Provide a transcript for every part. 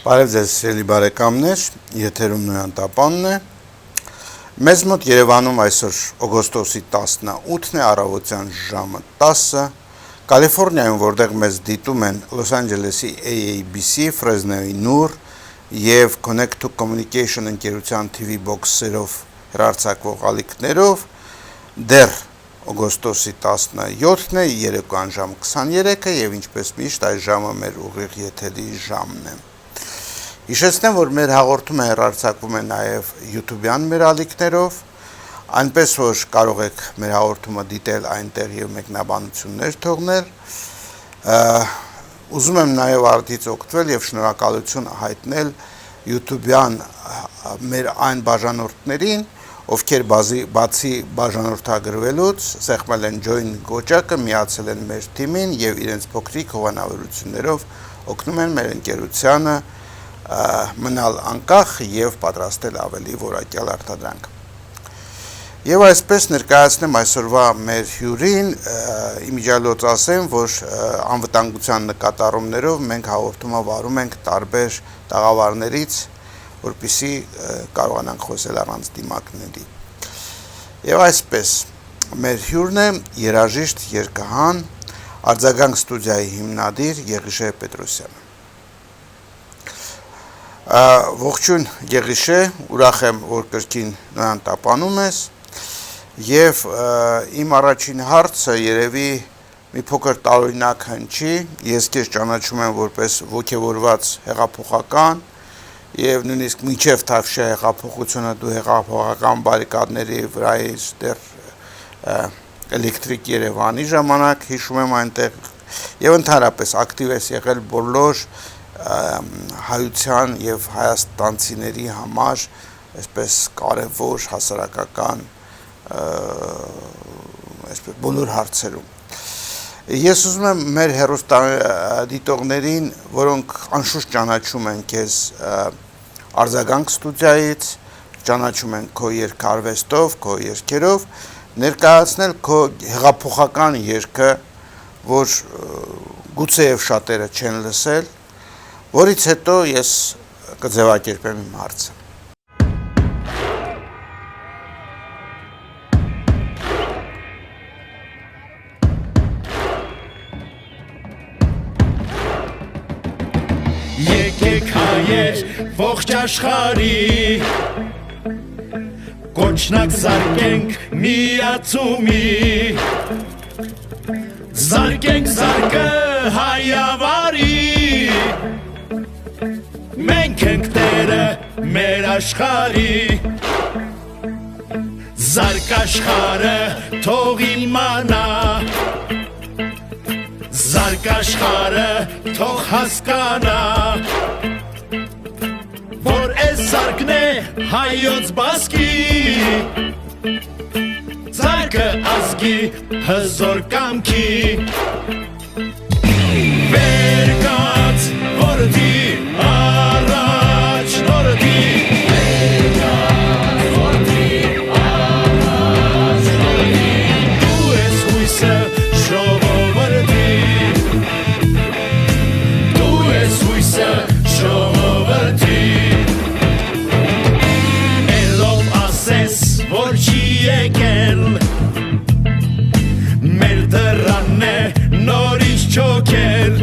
Բարև ձեզ սիրելի բարեկամներ, եթերում Նոյան Տապանն է։ Մեզ մոտ Երևանում այսօր օգոստոսի 18-ն է, առավոտյան ժամը 10-ը, Կալիֆոռնիայում, որտեղ մեզ դիտում են Լոս Անջելեսի AABC, Ֆրեզնոյի Նուր և Connect to Communication ընկերության TV բոքսերով հեռարձակվող ալիքներով, դեռ օգոստոսի 17-ն է, երեկոյան ժամ 23-ը և ինչպես միշտ այս ժամը մեր ուղիղ եթերի ժամն է։ Հիշեցնեմ, որ մեր հաղորդումը հեռարձակվում է նաև YouTube-յան մեր ալիքներով, այնպես որ կարող եք մեր հաղորդումը դիտել այնտեղ և մեկնաբանություններ թողնել։ Ուզում եմ նաև արդից օգտվել և շնորհակալություն հայտնել YouTube-յան մեր այն բաժանորդներին, ովքեր բացի բաժանորդագրվելուց սեղմել են join գոճակը, միացել են մեր թիմին և իրենց փոքրիկ հովանավորություններով օգնում են մեր ընկերությանը մնալ անկախ և պատրաստել ավելի որակյալ արտադրանք։ Եվ այսպես ներկայացնեմ այսօրվա մեր հյուրին, իմիջիալոց ասեմ, որ անվտանգության նկատառումներով մենք հաղորդումը վարում ենք տարբեր տաղավարներից, որպեսզի կարողանանք խոսել առանց դիմակների։ Եվ այսպես, մեր հյուրն է երաժիշտ երգահան, Արձագանք ստուդիայի հիմնադիր Գեղիշե Պետրոսյանը։ Ողջույն Գեղիշե, ուրախ եմ, որ կրկին Նոյան Տապանում ես, և իմ առաջին հարցը երևի մի փոքր տարօրինակ հնչի, ես քեզ ճանաչում եմ որպես ոգևորված հեղափոխական և նույնիսկ մինչև Թավշյա հեղափոխությունը դու հեղափոխական բարիկադների վրա ես դեռ Էլեկտրիկ Երևանի ժամանակ, հիշում եմ այնտեղ, և ընդհանրապես ակտիվ ես եղել բոլոր հայության և հայաստանցիների համար այսպես կարևոր հասարակական բոլոր հարցերում։ Ես ուզում եմ մեր հեռուստադիտողներին, որոնք անշուշտ ճանաչում են քեզ Արձագանք ստուդիայից, ճանաչում են քո երգարվեստով, քո երգերով, ներկայացնել քո հեղափոխական երգը, որ գուցեև շատերը չեն լսել, որից հետո ես կձևակերպեմ իմ հարցը։ Եկեք հայեր ողջ աշխարհի, կոչնակ զարկենք միացումի, զարկենք զարկը հայավարի, մենք ենք տերը մեր աշխարհի, զարկ աշխարհը թող իմանա, զարկ աշխարհը թող հասկանա, որ այս զարկն է հայոց բասկի, զարկը ազգի հզոր կամքի, վեր կաց որդի առաջ նորդի, վեր կաց որդի առաջ նորդի, դու ես հույսը ժողովրդի, դու ես հույսը ժողովրդի, ելով ասես, որ չի եկել, մեր դռանն է նորից չոքել,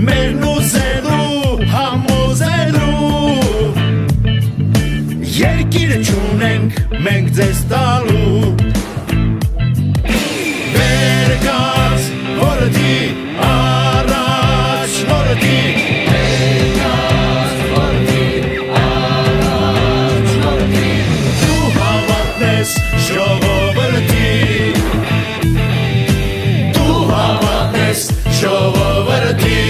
մերն ուզելու համոզելու, երկիրը չունենք մենք ձեզ տալու, վեր կաց որդի առաջ նորդի, վեր կաց որդի առաջ նորդի, դու հավատն ես ժողովրդի, դու հավատն ես ժողովրդի,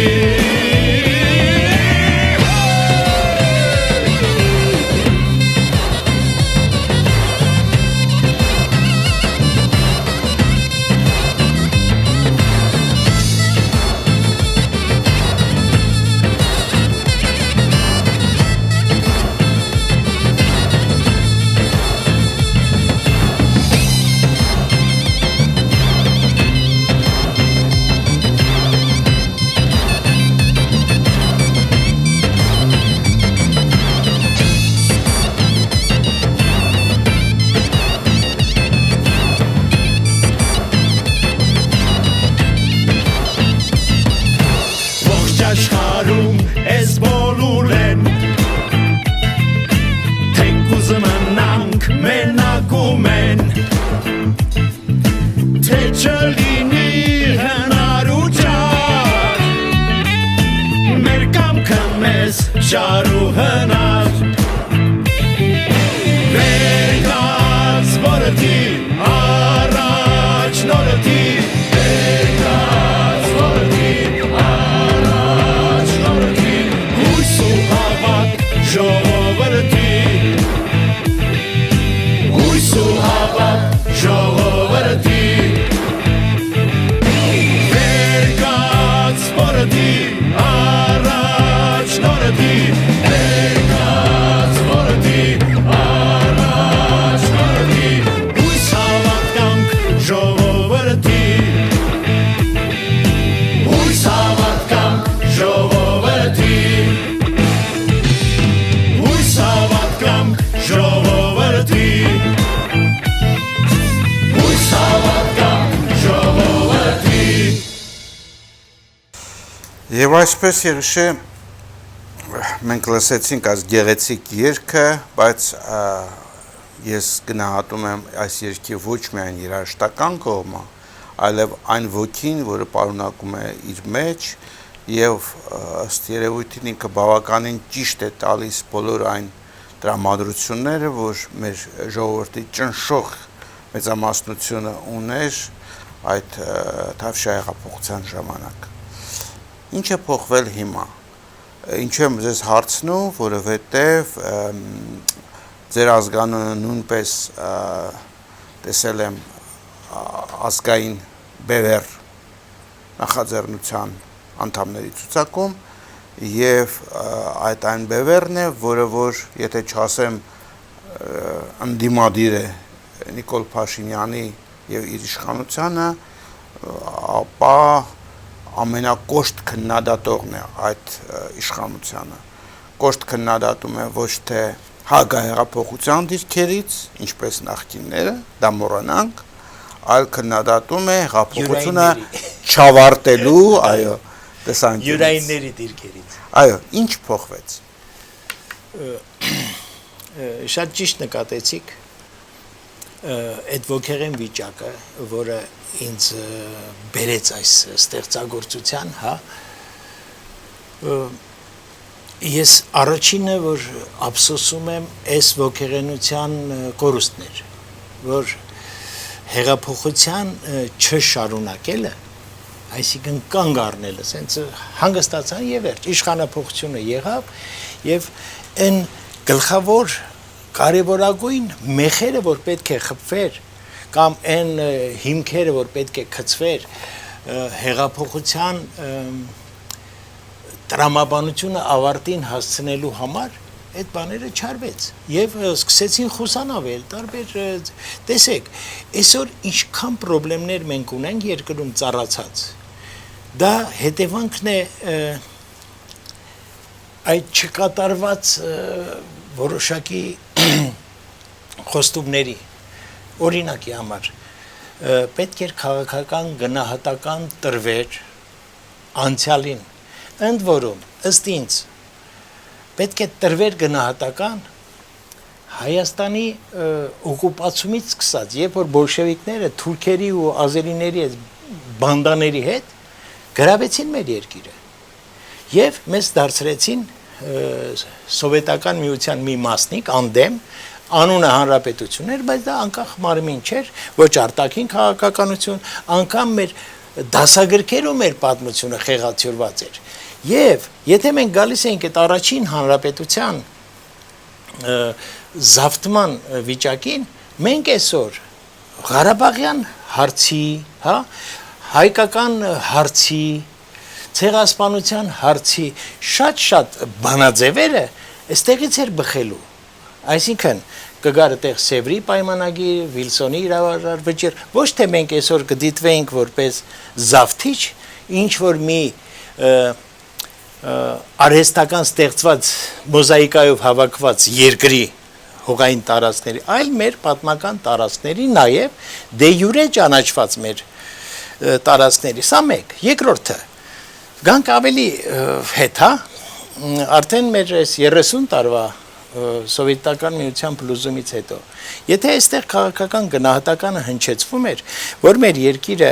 Շարու հնար Վերկաց որդի Առաջ նորդի Վերկաց որդի Առաջ նորդի Հույս ու հավատ ժողովրդի Հույս ու հավատ ժողովրդի Վերկաց որդի Առաջ նորդի Վերկաց որդի Առաջ նորդի Հույս հավատ կանք ժողովրդի Հույս հավատ կանք ժողովրդի Հույս հավատ կանք ժողովրդի Հույս հավատ կանք ժողովրդի Եվ այսպես Երիշե մենք լսեցինք այս գեղեցիկ երգը, բայց ես գնահատում եմ այս երգի ոչ միայն երաժշտական կողմը, այլև այն ոգին, որը պարունակում է իր մեջ եւ ըստ երևույթին ինքը բավականին ճիշտ է տալիս բոլոր այն տրամադրությունները, որ մեր ժողովրդի ճնշող մեծամասնությունը ուներ այդ Թավշյա հեղափոխության ժամանակ։ Ինչ է փոխվել հիմա։ Ինչ եմ ձեզ հարցնում, որովհետև ձեր ազգանունը նույնպես տեսել եմ ազգային բևեռ նախաձեռնության անդամների ցուցակում եւ այդ այն բևեռն է, որը որ եթե չասեմ ընդդիմադիր է Նիկոլ Փաշինյանի եւ իր իշխանությանը, ապա ամենակոշտ քննադատողն է այդ իշխանությանը։ Կոշտ քննադատում է ոչ թե հակահեղափոխության դիրքերից, ինչպես նախկինները, դա մոռանանք, այլ քննադատում է հեղափոխությունը չավարտելու, այո, տեսանկյունից։ Յուրայինների դիրքերից։ Այո, ինչ փոխվեց։ Շատ ճիշտ նկատեցիք այդ ոգեղեն վիճակը, որը ինձ բերեց այս ստեղծագործության, հա, ես առաջինը, որ ափսոսում եմ այս ոգեղենության կորուստներ, որ հեղափոխության չշարունակելը, այսինքն կանգ առնելը, սենց հանգստացան եւ վերջ, իշխանափոխությունը եղավ եւ այն գլխավոր կարևորագույն մեխերը, որ պետք է խփվեր, կամ այն հիմքերը, որ պետք է գծվեր հեղափոխության տրամաբանությունը ավարտին հասցնելու համար, այդ բաները չարվեց եւ սկսեցին խուսանավել տարբեր տեսեք այսօր ինչքան խնդիրներ մենք ունենք երկրում ծառացած դա հետևանքն է այդ չկատարված որոշակի խոստումների օրինակի համար պետք էր քաղաքական գնահատական տրվեր անցյալին ընդ որում ըստ ինձ պետք է տրվեր գնահատական Հայաստանի օկուպացումից սկսած երբ որ բոլշևիկները թուրքերի ու ազերիների բանդաների հետ գրավեցին մեր երկիրը եւ մեզ դարձրեցին սովետական միության մի մասնիկ անդեմ անունը հանրապետություն էր, բայց դա անկախ մարմին չէր, ոչ արտաքին քաղաքականություն, անգամ մեր դասագրքերում մեր պատմությունը խեղաթյուրված էր։ Եվ եթե մենք գալիս ենք այդ առաջին հանրապետության զավթման վիճակին, մենք այսօր Ղարաբաղյան հարցի, հա, հայկական հարցի, ցեղասպանության հարցի շատ բանաձևերը այստեղից էր բխելու։ Այսինքն կգար այդտեղ Սևրի պայմանագիր, Վիլսոնի իրավարար վճիռ, ոչ թե մենք այսօր կդիտվեինք որպես զավթիչ, ինչ որ մի արհեստական ստեղծված մոզաիկայով հավաքված երկրի հողային տարածքների, այլ մեր պատմական տարածքների, նաև դե յուրե ճանաչված մեր տարածքների, սա մեկ, երկրորդը, գանք ավելի հետ, հա, արդեն մեր 30 տարվա սովետական միության փլուզումից հետո, եթե այստեղ քաղաքական գնահատականը հնչեցվում էր, որ մեր երկիրը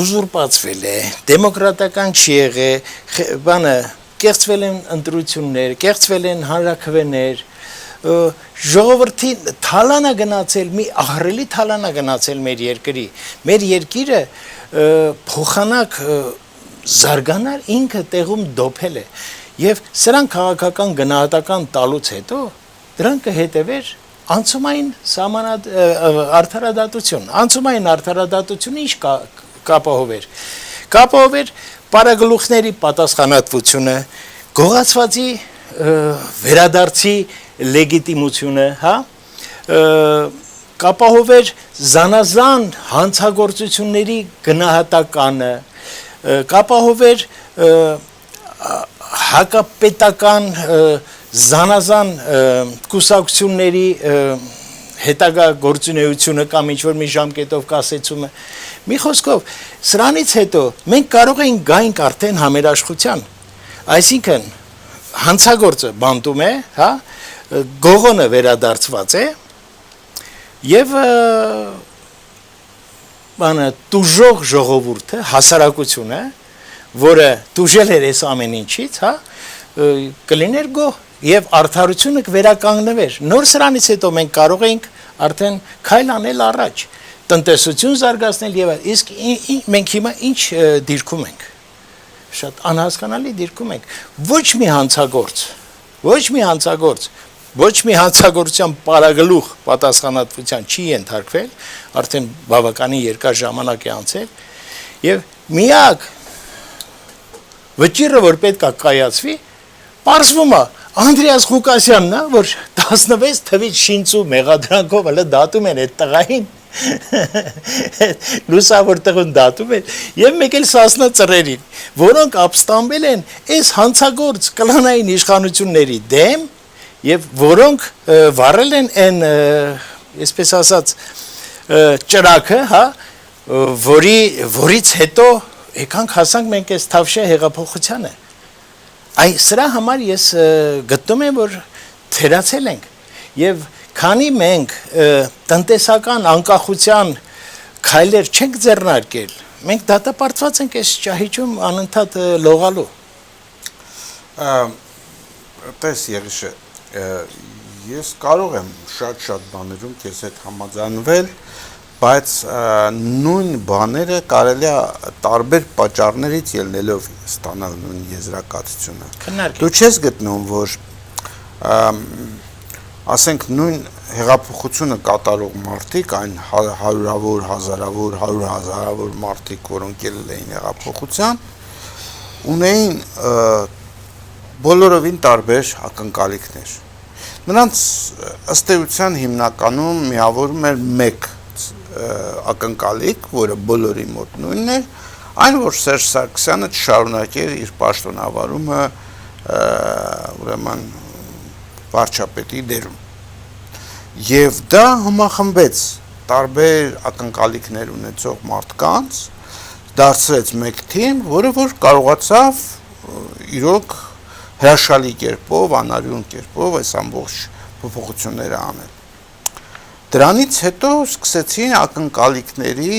ուզուրպացվել է, դեմոկրատական չի եղել, բանը կեղծվել են ընտրություններ, կեղծվել են հանրաքվեներ, ժողովրդի թալանա գնացել, մի ահռելի թալանա գնացել մեր երկրի։ Մեր երկիրը փոխանակ զարգանար ինքը տեղում դոփել է։ Եւ սրանք քաղաքական գնահատական տալուց հետո դրանք կհետևեր անցումային արդարադատություն։ Անցումային արդարադատությունը ինչ կապահովեր։ Կապահովեր պարագլուխների պատասխանատվությունը, գողացվածի վերադարձի լեգիտիմությունը, հա, կապահովեր զանազան հանցագործությունների գնահատականը, կապահովեր հակապետական զանազան կուսակցությունների հետագա գործունեությունը կամ ինչ-որ մի ժամկետով կասեցումը։ Մի խոսքով, սրանից հետո մենք կարող ենք գայինք արդեն համերաշխության, այսինքն հանցագործը բանտում է, հա, գողոնը վերադարձված է եւ տուժող ժողովուրդը, հասարակությունը, որը տուժել էր այս ամեն ինչից, հա, կլիներ գոհ եւ արդարությունը կվերականգնվեր։ Նոր սրանից հետո մենք կարող ենք արդեն քայլ անել առաջ, տնտեսություն զարգացնել եւ իսկ մենք հիմա ինչ դիրքում ենք։ Շատ անհասկանալի դիրքում ենք։ Ոչ մի հանցագործության պարագլուխ պատասխանատվության չի ենթարկվել, արդեն բավականին երկար ժամանակ է անցել եւ միակ վճիռը, որ պետք է կայացվի, պարզվում է Անդրեաս Ղուկասյանն է, որ 16 թվից շինծու մեղադրանքով հələ դատում են այդ տղային, լուսավոր տղուն դատում են եւ մեկ էլ Սասնա ծռերին, որոնք ապստամբել են այս հանցագործ կլանային իշխանությունների դեմ եւ որոնք վառել են այն, այսպես ասած, ճրակը, հա, որից հետո եկանք հասանք մենք այս Թավշյա հեղափոխությանը։ Այ սրա համար ես գտնում եմ, որ թերացել ենք եւ քանի մենք տնտեսական անկախության քայլեր չենք ձեռնարկել, մենք դատապարտված ենք այս ճահիճում անընդհատ լողալու։ Տես Եղիշե, ես կարող եմ շատ բաներում քեզ հետ համաձայնվել, բայց նույն բաները կարելի է տարբեր պատճառներից ելնելով ստանալ նույն եզրակացությունը։ Դու չես գտնում, որ ասենք նույն հեղափոխությունը կատարող մարդիկ, այն հարյուրավոր, հազարավոր, 100,000-ավոր մարդիկ, որոնք ելել էին հեղափոխության, ունեին բոլորովին տարբեր ակնկալիքներ։ Նրանց ըստ էության հիմնականում միավորում էր մեկ ակնկալիք, որը բոլորի մոտ նույնն էր, այն որ Սերժ Սարգսյանը չշարունակեր իր պաշտոնավարումը ուրեմն վարչապետի դերում։ Եվ դա համախմբեց տարբեր ակնկալիքներ ունեցող մարդկանց, դարձրեց մեկ թիմ, որը որ կարողացավ իրոք հրաշալի կերպով, անարյուն կերպով այս ամբողջ փոփոխությունները անել։ Դրանից հետո սկսեցին ակնկալիքների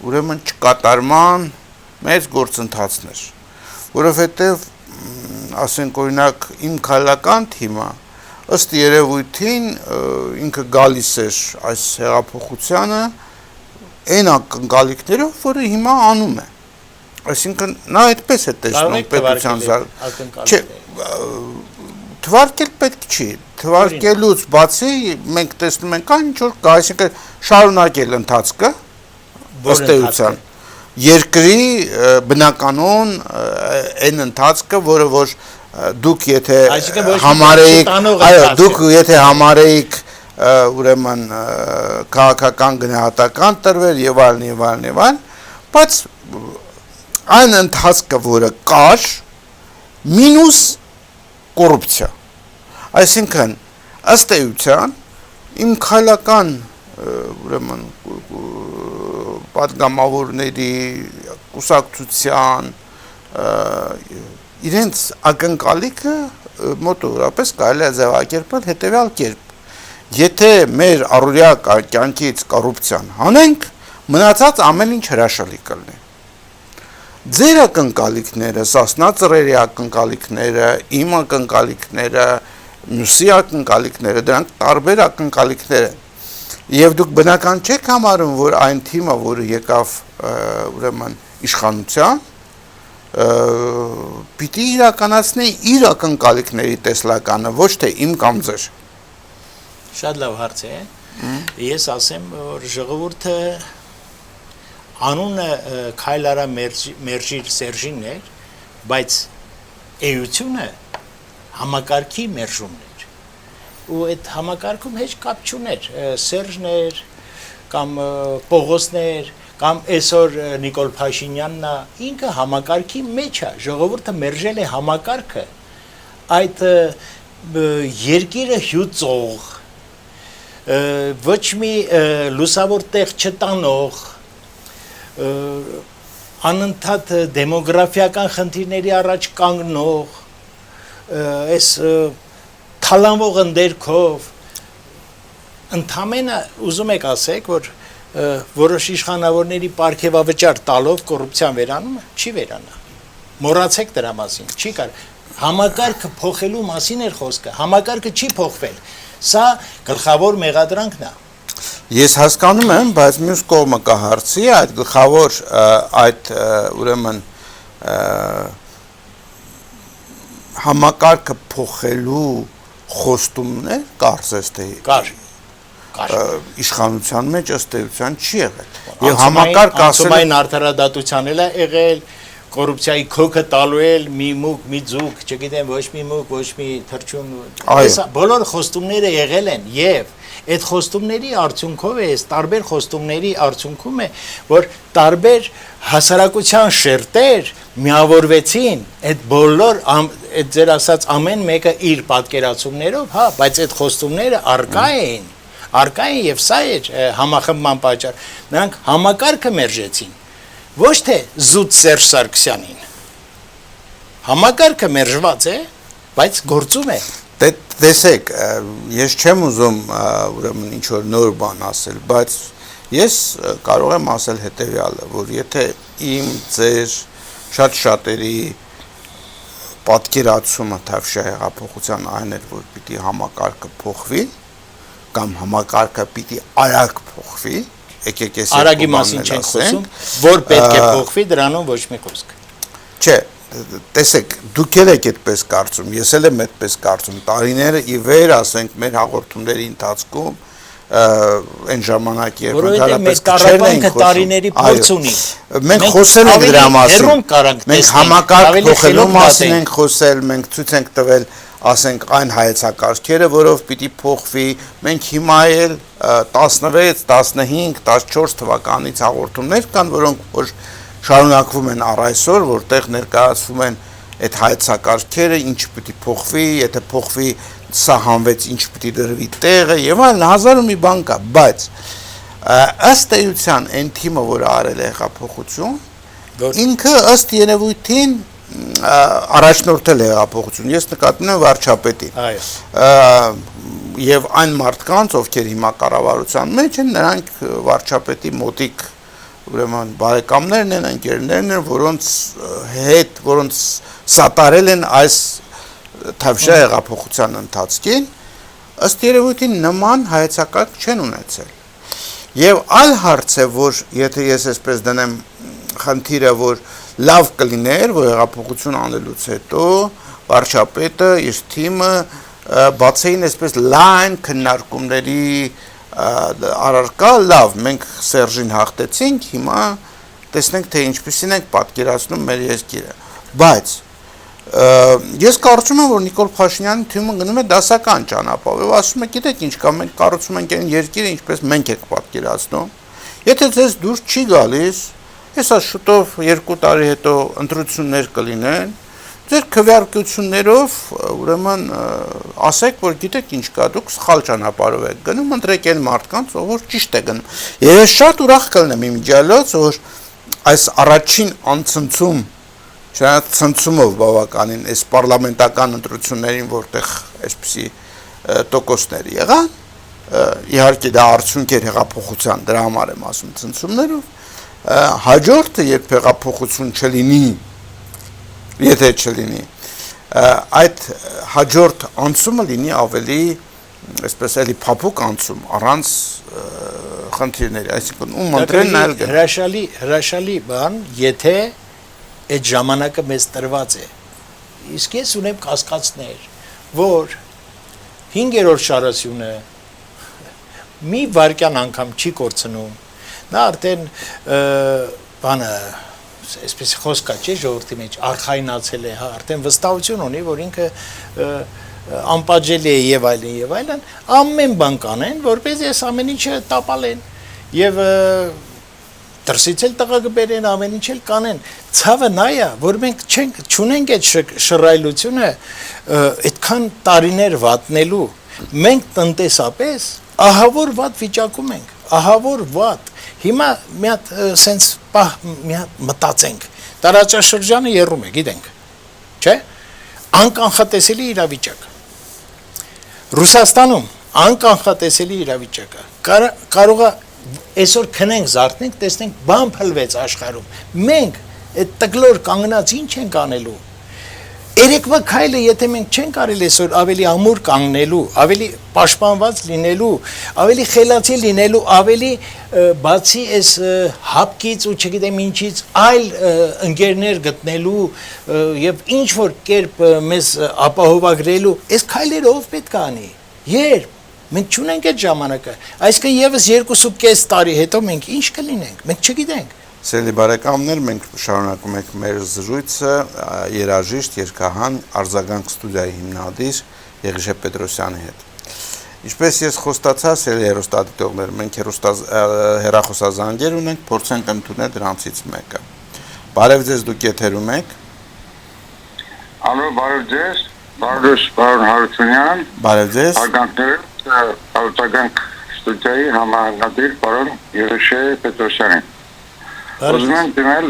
ուրեմն չկատարման մեծ գործընթացներ, որովհետև ասենք օրինակ իմ քայլական թիմը ըստ երևույթին ինքը գալիս էր այս հեղափոխությանը այն ակնկալիքներով, որը հիմա անում է։ Այսինքն նա այդպես է տեսնում պետության թվարկել պետք չի, թվարկելուց բացի մենք տեսնում ենք այն ինչ որ կա, այսինքն շարունակել ընթացքը ըստ էության երկրի բնականon այն ընթացքը, որը որ դուք եթե համարեիք, այո, դուք եթե համարեիք ուրեմն քաղաքական գնահատական տրվեր եւ այլն, բայց այն ընթացքը, որը կար, մինուս կոռուպցիա։ Այսինքն ըստ էության իմ քայլական ուրեմն պատգամավորների կուսակցության իրենց ակնկալիքը մոտավորապես կարելի է ձևակերպել հետևյալ կերպ. Եթե մեր առօրյա կյանքից կոռուպցիան հանենք, մնացած ամեն ինչ հրաշալի կլինի։ ձեր ակնկալիքները, Սասնա ծռերի ակնկալիքները, իմ ակնկալիքները, մյուսի ակնկալիքները, դրանք տարբեր ակնկալիքներ են։ Եվ դուք բնական չեք համարում, որ այն թիմը, որը եկավ ուրեմն իշխանության, պիտի իրականացնի իր ակնկալիքների տեսլականը, ոչ թե իմ կամ ձեր։ Շատ լավ հարց է։ Ես ասեմ, որ ժողովուրդը անունը Քայլարա Մերժիր Սերժինն էր, բայց էությունը համակարգի մերժումն էր։ Ու այդ համակարգում հեչ կապ չուներ Սերժն էր կամ Պողոսն էր կամ այսօր Նիկոլ Փաշինյանն է, ինքը համակարգի մեջ է, ժողովուրդը մերժել է համակարգը, այդ երկիրը հյուծող, ոչ մի լուսավոր տեղ չտանող, անընդհատ դեմոգրաֆիական խնդիրների առաջ կանգնող, այս թալանվող ընդերքով, ընդամենը ուզում եք ասեք, որ որոշ իշխանավորների պարգևավճար տալով կոռուպցիան վերանում չի վերանա։ Մոռացեք դրա մասին, չի կար։ Համակարգը փոխելու մասին էր խոսքը, համակարգը չի փոխվել։ Սա գլխավոր մեղադրանքն է։ Ես հասկանում եմ, բայց մյուս կողմը կա հարցի, այդ գլխավոր այդ ուրեմն համակարգը փոխելու խոստումներ կարծես թե կար իշխանության մեջ ըստ էության չի եղել։ Եվ համակարգ ասել արդարադատության էլ է եղել, կոռուպցիայի քոքը տալու էլ մի մուկ, մի ձուկ, չգիտեմ, ոչ մի մուկ, ոչ մի թրջուն։ Այս բոլոր խոստումները եղել են եւ այդ խոստումների արդյունքով է, այս տարբեր խոստումների արդյունքում է, որ տարբեր հասարակության շերտեր միավորվեցին, այդ բոլոր այդ ձեր ասած ամեն մեկը իր պատկերացումներով, հա, բայց այդ խոստումները արկա են եւ սա էր համախմբման պատճառ։ Նրանք համակարգը մերժեցին, ոչ թե զուտ Սերժ Սարգսյանին։ Համակարգը մերժված է, բայց գործում է։ Տեսեք, ես չեմ ուզում ուրեմն ինչ որ նոր բան ասել, բայց ես կարող եմ ասել հետեւյալը, որ եթե իմ ձեր շատ շատերի պատկերացումը Թավշյա հեղափոխության այն էր, որ պիտի համակարգը փոխվի կամ համակարգը պիտի արագ փոխվի, եկեք ես արագի մասին չենք խոսում, որ պետք է փոխվի, դրանում ոչ մի խոսք։ Չէ, տեսեք, դուք եք այդպես կարծում, ես էլ եմ այդպես կարծում, տարիները ի վեր, ասենք, մեր հաղորդումների ընթացքում այն ժամանակ երբ ընդհանրապես քչերն էին տարիների փորձ ունի։ Մենք խոսել ենք դրա մասին։ Մենք համակարգ փոխելու մասին ենք խոսել, մենք ցույց ենք տվել, ասենք, այն հայեցակարգերը, որով պիտի փոխվի։ Մենք հիմա էլ 16, 15, 14 թվականից հաղորդումներ կան, որոնք որ շարունակվում են առ այսօր, որտեղ ներկայացվում են այդ հայեցակարգերը, ինչ պիտի փոխվի, եթե փոխվի սա հանվեց, ինչ պիտի դրվի տեղը եւ այլն, հազար ու մի բան կա, բայց ըստ էության այն թիմը, որ արել է հեղափոխություն, ինքը ըստ երևույթին առաջնորդել է հեղափոխություն։ Ես նկատում եմ վարչապետին։ Եվ այն մարդկանց, ովքեր հիմա կառավարության մեջ են, նրանք վարչապետի մոտիկ ուրեմն բարեկամներն են, ընկերներն են, որոնց սատարել են այս Թավշյա հեղափոխության ընթացքին, ըստ երևույթին նման հայեցակարգ չեն ունեցել։ Եվ այլ հարց է, որ եթե ես այսպես դնեմ խնդիրը, որ լավ կլիներ, որ հեղափոխություն անելուց հետո վարչապետը, իր թիմը բացեին այսպես լայն քննարկումների առարկա, լավ, մենք Սերժին հաղթեցինք, հիմա տեսնենք, թե ինչպիսին ենք պատկերացնում մեր երկիրը։ Բայց ես կարծում եմ, որ Նիկոլ Փաշինյանի թիմը գնում է դասական ճանապարհով եւ ասում է, գիտեք ինչ կա, մենք կառուցում ենք այն երկիրը, ինչպես մենք ենք պատկերացնում։ Եթե ձեզ դուրս չի գալիս, հեսա շուտով 2 տարի հետո ընտրություններ կլինեն, ձեր քվեարկություններով ուրեմն ասեք, որ գիտեք ինչ կա, դուք սխալ ճանապարհով եք գնում, ընտրեք այն մարդկանց, ով ճիշտ է գնում։ Եվ ես շատ ուրախ կլինեմ իմիջիալոց, որ այս առաջին անցնցում ցնցումով բավականին այս պարլամենտական ընտրություններին, որտեղ այսպիսի տոկոսներ եղան, իհարկե դա արդյունք էր հեղափոխության, դրա համար եմ ասում ցնցումներով, Հաջորդը երբ հեղափոխություն չլինի, եթե չլինի, այդ հաջորդ անցումը լինի ավելի այսպես էլի փափուկ անցում առանց խնդիրների, այսինքն ում ընտրեն նայել գնա։ Հրաշալի բան, եթե այդ ժամանակը մեզ տրված է։ Իսկ ես ունեմ կասկածներ, որ 5-րդ շարասյունը մի վարքյան անգամ չի կորցնում։ Նա արդեն բանը այսպես խոսքա չէ ժողովրդի մեջ արխայնացել է, հա, արդեն վստահություն ունի, որ ինքը անպատժելի է եւ այլն, ամեն բան կանեն, որպես այս ամեն ինչը տապալեն եւ դրսից էլ տղա կբերեն, ամեն ինչ էլ կանեն։ Ցավը նա է, որ մենք չունենք այդ շռայլությունը այդքան տարիներ վատնելու։ Մենք տնտեսապես ահավոր վատ վիճակում ենք, ահավոր վատ։ Հիմա մի հատ սենց մի հատ մտածենք։ Տարածաշրջանը երում է, գիտենք, չէ՞։ Անկանխատեսելի իրավիճակ։ Ռուսաստանում անկանխատեսելի իրավիճակ է։ Կարող է այսօր քնենք, զարթնենք, տեսնենք բան փլվեց աշխարհում։ Մենք այդ տկլոր կանգնած ինչ ենք անելու։ Երեկվա քայլը եթե մենք չենք արել այսօր ավելի ամուր կանգնելու, ավելի պաշտպանված լինելու, ավելի խելացի լինելու, ավելի բացի այս հապկից ու չգիտեմ ինչից այլ ընկերներ գտնելու եւ ինչ որ կերպ մեզ ապահովագրելու, այս քայլերը ով պետք է անի։ Երբ մենք չունենք այդ ժամանակը, այսինքն եւս 2.5 տարի հետո մենք ինչ կլինենք, մենք չգիտենք։ Սիրելի բարեկամներ, մենք շարունակում ենք մեր զրույցը երաժիշտ երգահան Արձագանք ստուդիայի հիմնադիր Եղիշե Պետրոսյանի հետ։ Ինչպես ես խոստացա, սիրելի հեռուստադիտողներ, մենք հեռախոսազանգեր ունենք, փորձենք ընդունել դրանցից մեկը։ Բարև ձեզ, դուք եթերում եք։ Ալո, բարև ձեզ, պարոն Հարությունյան։ Բարև ձեզ։ Արձագանք ստուդիայի համահիմնադիր պարոն Եղիշե Պետրոսյանին։ Ուզում եմ դիմել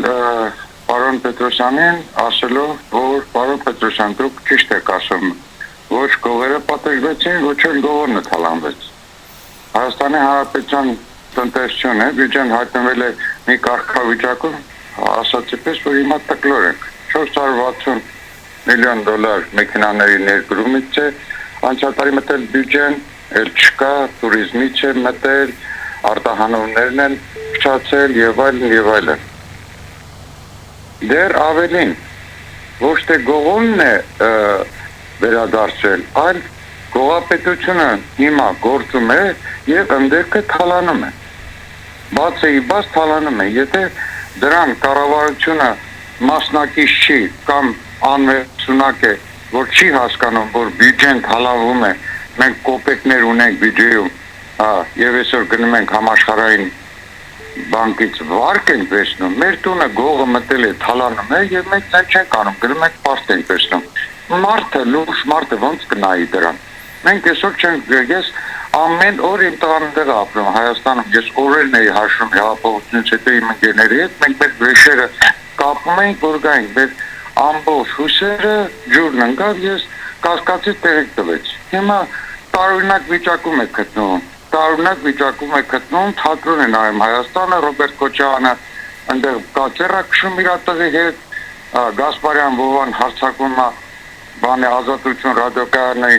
պարոն Պետրոսյանին ասելով, որ պարոն Պետրոսյան, դուք ճիշտ եք ասում, ոչ գողերը պատժվեցին, ոչ էլ գողորնը թալանվեց։ Հայաստանի Հանրապետության տնտեսությունը բյուջեն հայտնվել է մի կարգավիճակում, ասացի պես, որ հիմա տկլոր ենք։ 460 միլիոն դոլար մեքենաների ներդրումից է, անցյալ տարի մտել բյուջեն, էլ չկա, տուրիզմից է մտել, արտահանումներն են փչացել եւ այլն։ Դեռ ավելին, ոչ թե գողոնն է վերադարձել, այլ գողապետությունը հիմա գործում է եւ ընդերքը թալանում է։ Բաց թալանում է, եթե դրան կառավարությունը մասնակից չի կամ անմեղսունակ է, որ չի հասկանում, որ բյուջեն թալանվում է, մենք կոպեկներ ունենք բյուջեում, եւ այսօր գնում ենք համաշխարհային բանկից վարկ ենք վերցնում, մեր տունը գողը մտել է, թալանում է եւ մենք դա չենք անում, գնում ենք պարտ ենք վերցնում։ Մարդը, լուրջ մարդը ոնց կնայի դրան։ Մենք այսօր չենք, ես ամեն օր իմ տղաներն ապրում Հայաստանում, ես օրերն էի հաշվում հեղափոխությունից հետո իմ ընկերների հետ, մենք մեր վեշերը կապում ենք, որ գայինք, մեր ամբողջ հույսերը ջուրն ընկավ, ես կասկածից տեղիք տվեց։ Հիմա տարօրինակ վիճակում է գտնում, թատրոն է նայում Հայաստանը, Ռոբերտ Քոչարյանը այնտեղ կացերա քշում իր տղի հետ, Գասպարյան Վովան հարձակվում է բանի ազատություն ռադիոկայանի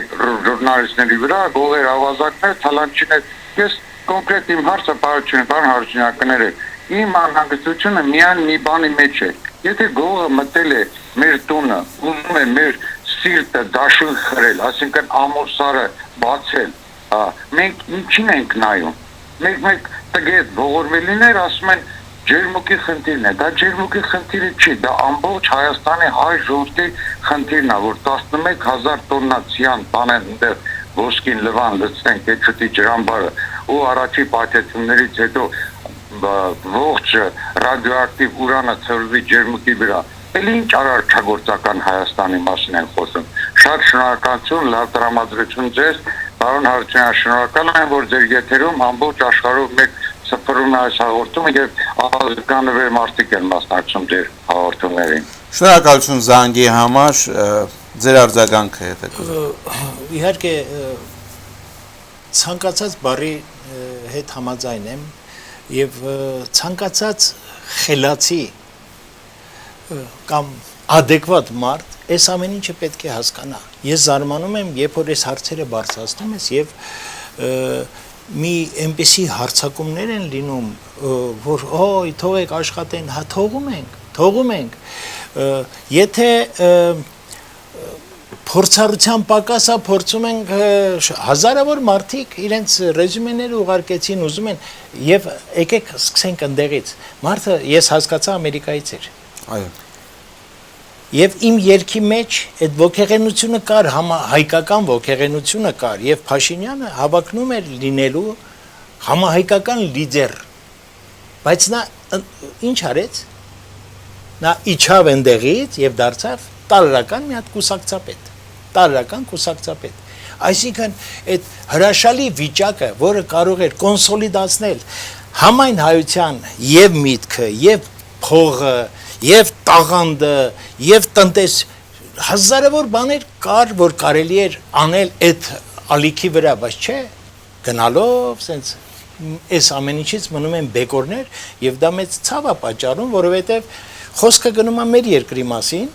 ժուրնալիստների վրա, գողեր ավազակներ, թալանչիներ։ Ես կոնկրետ իմ հարցը պարոն Հարությունյան կներեք, իմ անհանգստությունը միայն մի բանի մեջ է։ Եթե գողը մտել է մեր տունը, ուզում է մեր սիրտը դաշույն խրել, այսինքն ամուսարը բացել, մենք ինչին ենք նայում։ Մենք տգետ ողորմելիներ ասում են ջերմուկի խնդիրն է, դա ջերմուկի խնդիրը չի, դա ամբողջ Հայաստանի հայ ժողովրդի խնդիրն է, որ 11,000 տոննա ցյան բանեն այնտեղ ոսկին լվան լցնենք Էջուտի ջրամբարը ու առաջի պայթեցումներից հետո ողջ ռադիոակտիվ ուրանը ծրվի ջերմուկի վրա։ Էլ ինչ արարչագործական Հայաստանի մասին են խոսում։ Շատ շնորհակալություն, լավ տրամադրություն ձեզ, պարոն Հարությունյան, շնորհակալ եմ, որ ձեր եթերում ամբողջ աշխարհով մեկ սփռում է այս հաղորդումը եւ ազգանվեր մարդիկ են մասնակցում ձեր հաղորդումներին։ Շնորհակալություն զանգի համար, ձեր արձագանքը հետեւել։ Իհարկե ցանկացած բարի հետ համաձայն եմ, եւ ցանկացած խելացի կամ adekvat մարդ այս ամեն ինչը պետք է հասկանա։ Ես զարմանում եմ, երբ որ այս հարցերը բարձրացնում ես եւ մի այնպեսի հարցակումներ են լինում, որ օй թողեք աշխատեն, հա թողում ենք։ Եթե փորձառության պակասա փորձում ենք հազարավոր մարդիկ իրենց ռեզյումեները ուղարկեցին, ուզում են եւ եկեք սկսենք ընդեղից։ Մարդը ես հասկացա Ամերիկայից էր։ Այո։ Եվ իմ երկի մեջ այդ ոգեղենությունը կար, համահայկական ոգեղենությունը կար, եւ Փաշինյանը հավակնում էր լինելու համահայկական լիդեր։ Բայց նա ինչ արեց։ Նա իջավ ընդեղից եւ դարձավ տարրական մի հատ կուսակցապետ։ Այսինքն այդ հրաշալի վիճակը, որը կարող էր կոնսոլիդացնել համայն հայության եւ միտքը, եւ փողը, եւ տաղանդը, եւ տնտես հազարավոր բաներ կար, որ կարելի էր անել այդ ալիքի վրա, բայց չէ, գնալով սենց այս ամեն ինչից մնում են բեկորներ եւ դա մեծ ցավ է պատճառում, որովհետեւ խոսքը գնում է մեր երկրի մասին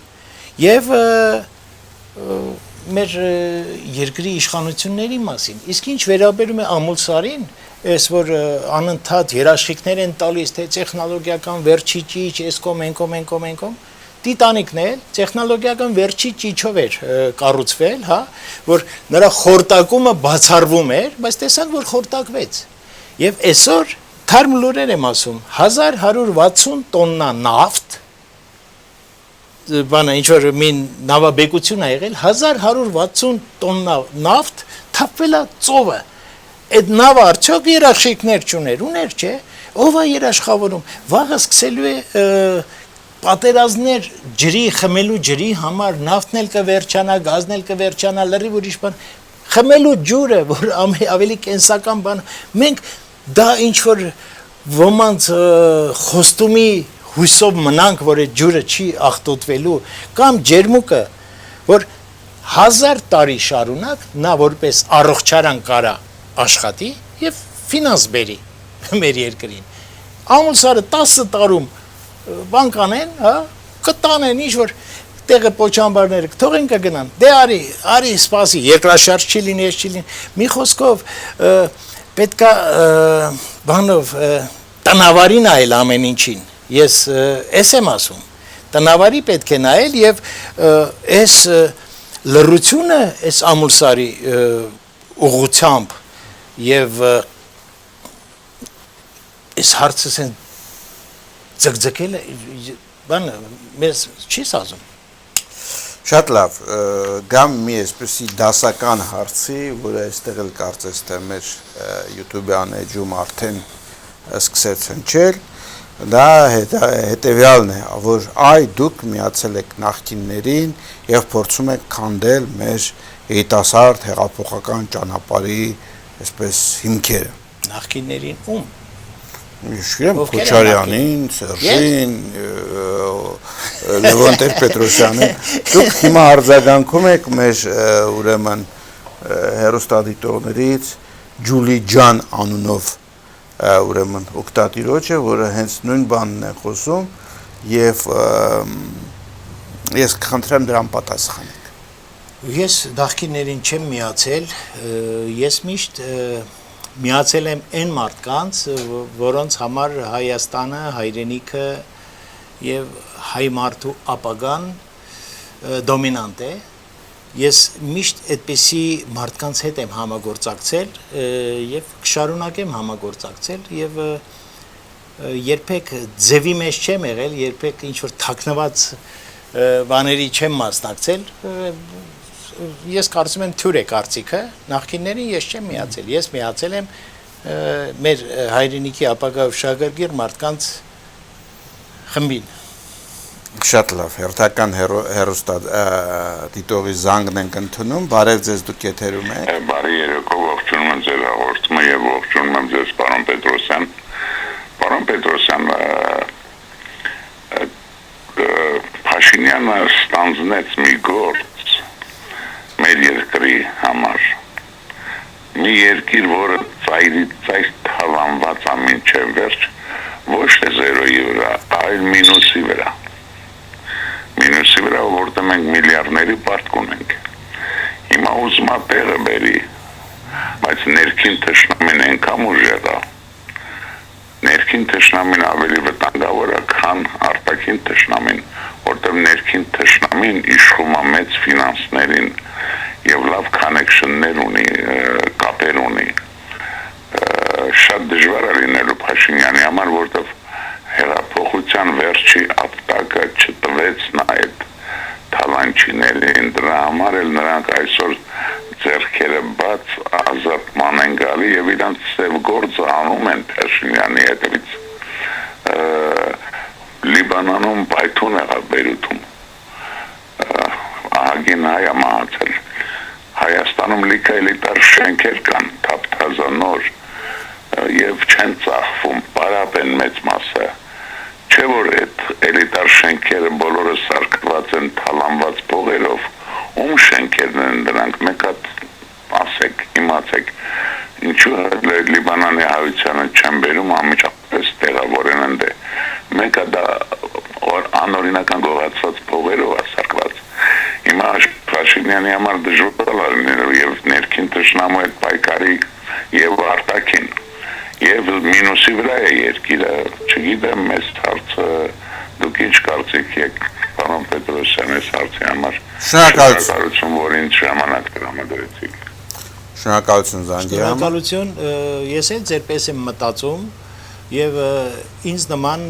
եւ մեր երկրի իշխանությունների մասին։ Իսկ ինչ վերաբերում է Ամուլսարին, այս որ անընդհատ երաշխիքներ են տալիս, թե տեխնոլոգիական վերջի ճիչ, էսկոմ, Տիտանիկն էլ տեխնոլոգիական վերջի ճիչով էր կառուցվել, հա, որ նրա խորտակումը բացառվում էր, բայց տեսանք, որ խորտակվեց։ Եվ այսօր թարմ լուրեր եմ ասում, 1160 տոննա նավթ, բանը ինչ որ մի նավաբեկություն է եղել, 1160 տոննա նավթ թափվել է ծովը։ Այդ նավը արդյոք երաշխիքներ չուներ, ուներ, չէ, ով է երաշխավորում, վաղը սկսելու է պատերազմներ ջրի, խմելու ջրի համար, նավթն էլ կվերջանա, գազն էլ կվերջանա, լրիվ ուրիշ բան, խմելու ջուրը, որ ավելի կենսական բան, մենք դա ինչ որ ոմանց խոստումի հույսով մնանք, որ այդ ջուրը չի աղտոտվելու, կամ ջերմուկը, որ 1000 տարի շարունակ նա որպես առողջարան կարա աշխատի եւ ֆինանս բերի մեր երկրին։ Ամուլսարը 10 տարում բան կանեն, հա, կտանեն ինչ որ տեղը պոչամբարները կթողեն կգնան։ Դե արի սպասի, երկրաշարժ չի լինի, չի լինի։ Մի խոսքով պետքա բանով տնավարի նայել ամեն ինչին։ Ես էս եմ ասում։ Տնավարի պետք է նայել եւ այս լրությունը այս Ամուլսարի ուղղությամբ եւ այս հարցը սեն ձգձգելը բանը մեզ չի սազում։ Շատ լավ, գամ մի այսպեսի դասական հարցի, որը այստեղ էլ կարծես թե մեր YouTube-յան էջում արդեն սկսեց հնչել, դա հետևյալն է, որ դուք միացել եք նախկիններին եւ փորձում եք քանդել մեր երիտասարդ հեղափոխական ճանապարհի այսպես հիմքերը։ Նախկիններին ում։ Իշխեմ Քոչարյանին, Սերժին, Լևոն Տեր-Պետրոսյանին, դուք հիմա արձագանքում եք մեր ուրեմն հեռուստադիտողներից Ջուլի ջան անունով ուրեմն օգտատիրոջը, որը հենց նույն բանն է խոսում եւ ես կխնդրեմ դրան պատասխանեք։ Ես նախկիններին չեմ միացել, ես միշտ միացել եմ այն մարդկանց, որոնց համար Հայաստանը, հայրենիքը եւ հայ մարդու ապագան դոմինանտ է։ Ես միշտ այդպիսի մարդկանց հետ եմ համագործակցել եւ կշարունակեմ համագործակցել եւ երբեք ձևի մեջ չեմ եղել, երբեք ինչ որ թաքնված բաների չեմ մասնակցել։ Ես կարծում եմ թյուր է կարծիքը, նախկիններին ես չեմ միացել, ես միացել եմ մեր հայրենիքի ապագա ուշագրգիռ մարդկանց խմբին։ Շատ լավ, հերթական հեռուստադիտողի զանգն ենք ընդունում, բարև ձեզ, դուք եթերում եք։ Բարի երեկո, ողջունում եմ ձեր հաղորդումը եւ ողջունում եմ ձեզ պարոն Պետրոսյան։ Պարոն Պետրոսյան, Փաշինյանը ստանձնեց մի գործ մեր երկրի համար։ Մի երկիր, որը ծայրից ծայր թալանված ամինչև վերջ ոչ թե 0-ի վրա, այլ մինուսի վրա։ Մինուսի վրա, որտեղ մենք միլիարդների պարտք ունենք։ Հիմա ուզում է տեղը բերի, բայց ներքին թշնամին այնքան ուժեղ է, ներքին թշնամին ավելի վտանգավոր է, քան արտաքին թշնամին, որտեղ ներքին թշնամին իշխում է մեծ ֆինանսներին եւ լավ կոնեքշններ ունի, կապեր ունի։ Շատ դժվար է լինելու Փաշինյանի համար, որտեղ հեղափոխության վերջի ապտակը չտվեց նա այդ թալանչիներին, դրա համար էլ նրանք այսօր ձեռքերը բաց ազատման են գալի եւ իրանց ծև գործը անում են Փաշինյանի հետևից։ Լիբանանում պայթուն եղավ Բեյրութում, ահագին հայ է մահացել, Հայաստանում լիքը էլիտար շենքեր կան, թափթազանոր եւ չեն ծախվում, պարապ են մեծ մասը, չէ որ այդ էլիտար շենքերը բոլորը սարքված են թալանված փողերով, ում շենքերն են դրանք, մեկ հատ ասեք, իմացեք, ինչու Լիբանանի հայությանը չեն բերում անմիջապես տեղավոր են ընդ, մեկ հատ անօրինական գողացված փողերով է սարքված, հիմա Փաշինյանի համար դժվար է լինելու եւ ներքին թշնամու այդ պայքարի եւ արտաքին եւ մինուսի վրա է երկիրը, չգիտեմ մեծ հարցը, դուք ինչ կարծիք եք, պարոն Պետրոսյան, այս հարցի համար։ Շնորհակալություն, որ ինձ ժամանակ տրամադրեցիք։ Շնորհակալություն Զանգիամ։ Շնորհակալություն, ես էլ ձերպես եմ մտածում եւ ինձ նման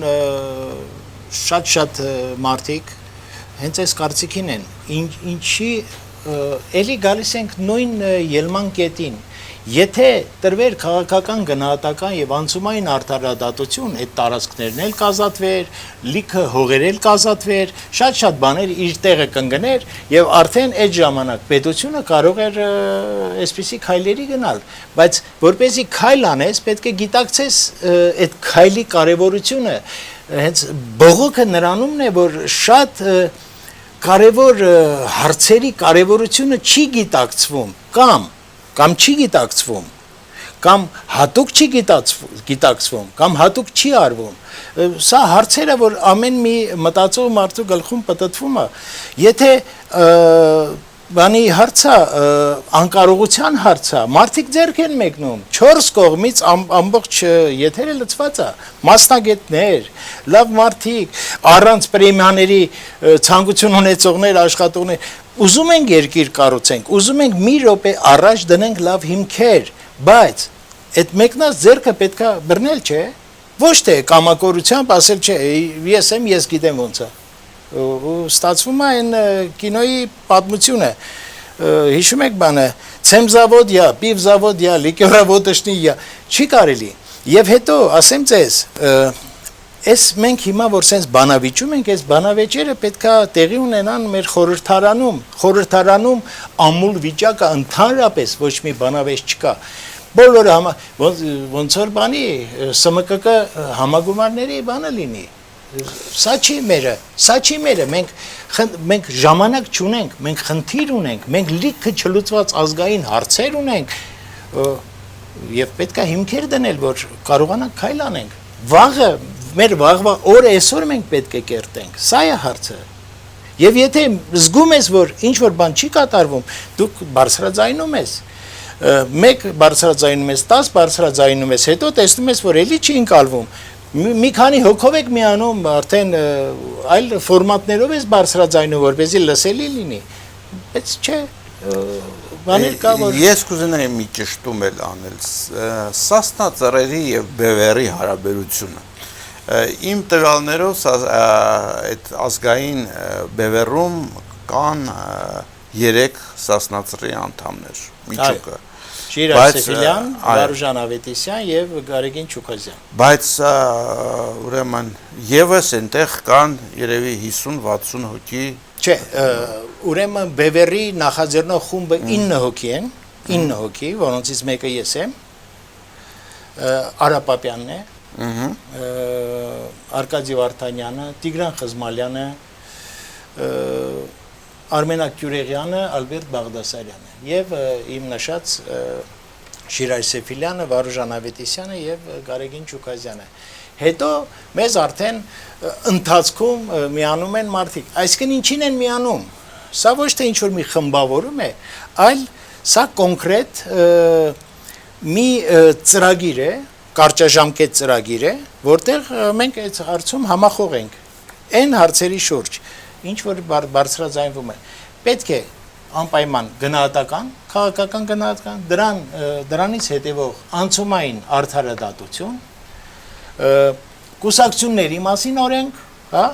շատ մարդիկ հենց այս կարծիքին են, ինչի էլի գալիս ենք նույն ելման կետին, եթե տրվեր քաղաքական գնահատական եւ անցումային արդարադատություն, այդ տարածքներն էլ կազատվեր, լիքը հողեր էլ կազատվեր, շատ բաներ իր տեղը կընկներ եւ արդեն այդ ժամանակ պետությունը կարող էր այսպիսի քայլերի գնալ, բայց որպեսզի քայլ անես, պետք է գիտակցես այդ քայլի կարեւորությունը, հենց բողոքը նրանումն է, որ շատ կարևոր հարցերի կարևորությունը չի գիտակցվում կամ չի գիտակցվում կամ հատուկ չի գիտակցվում կամ հատուկ չի արվում սա հարցերը որ ամեն մի մտածող մարդու գլխում պատտվում է եթե բանի հարցը անկարողության հարցը մարդիկ ձեռք են մեկնում 4 կողմից ամբողջ եթերը լցված է մասնագետներ լավ մարդիկ առանց պրեմիաների ցանկություն ունեցողներ աշխատողներ ուզում ենք երկիր կառուցենք ուզում ենք մի րոպե առաջ դնենք լավ հիմքեր բայց այդ մեկնած ձեռքը պետքա բռնել չէ ոչ թե կամակորությամբ ասել չէ ես գիտեմ ոնց է ստացվում է այն կինոյի պատմությունը հիշում եք բանը ցեմզավոդիա պիվզավոդիա լիկյորավոդշնիա չի կարելի եւ հետո ասեմ ձեզ այս մենք հիմա որ sense բանավիճում ենք այս բանավեճերը պետքա տեղի ունենան մեր խորհրդարանում ամուլ վիճակը ընդհանրապես ոչ մի բանավեճ չկա բոլորը ոնց որ բանի ՍՄԿԿ համագումարների բանը լինի Սա չի մերը, մենք ժամանակ չունենք, մենք խնդիր ունենք, մենք լիքը չլուծված ազգային հարցեր ունենք եւ պետք է հիմքեր դնել, որ կարողանանք քայլ անենք։ Վաղը, մեր վաղվա օրը այսօր մենք պետք է կերտենք։ Սա է հարցը։ Եվ եթե զգում ես, որ ինչ որ բան չի կատարվում, դուք բարձրաձայնում ես։ Մեկ բարձրաձայնում ես, 10 բարձրաձայնում ես, հետո տեսնում ես, որ էլի չի ընկալվում։ Մի քանի հոգով եք միանում արդեն այլ ֆորմատներով ես բարձրաձայնում որպեսզի լսելի լինի բայց չէ բաներ կա որ ես կուզենայի մի ճշտում էլ անել Սասնա ծռերի եւ Բևերի հարաբերությունը իմ տվյալներով այդ ազգային Բևերում կան 3 Սասնա ծռի անդամներ միջուկը Շիրակ Սեֆիլյան, Վարուժան Ավետիսյան եւ Գարեգին Չուկազյան։ Բայց ուրեմն եւս այնտեղ կան երևի 50-60 հոգի։ Չէ, ուրեմն Բևերի նախաձեռնող խումբը 9 հոգի են, 9 հոգի, որոնցից մեկը ես եմ։ Արա Պապյանն է։ Արկադի Վարդանյանը, Տիգրան Խզմալյանը, Արմենակ Գյուրեղյանը, Ալբերտ Բաղդասարյանը եւ իմ նշած Շիրայր Սեֆիլյանը, Վարուժան Ավետիսյանը եւ Գարեգին Ճուկազյանը։ Հետո մեզ արդեն ընթացքում միանում են մարդիկ։ Այսինքն ինչին են միանում։ Սա ոչ թե ինչ որ մի խմբավորում է, այլ սա կոնկրետ մի ծրագիր է, կարճաժամկետ ծրագիր է, որտեղ մենք այդ հարցում համախոհ ենք այն հարցերի շուրջ, ինչ որ բարձրաձայնվում է։ Պետք է անպայման գնահատական, քաղաքական գնահատական, դրանից հետևող անցումային արդարադատություն, կուսակցությունների մասին օրենք, հա,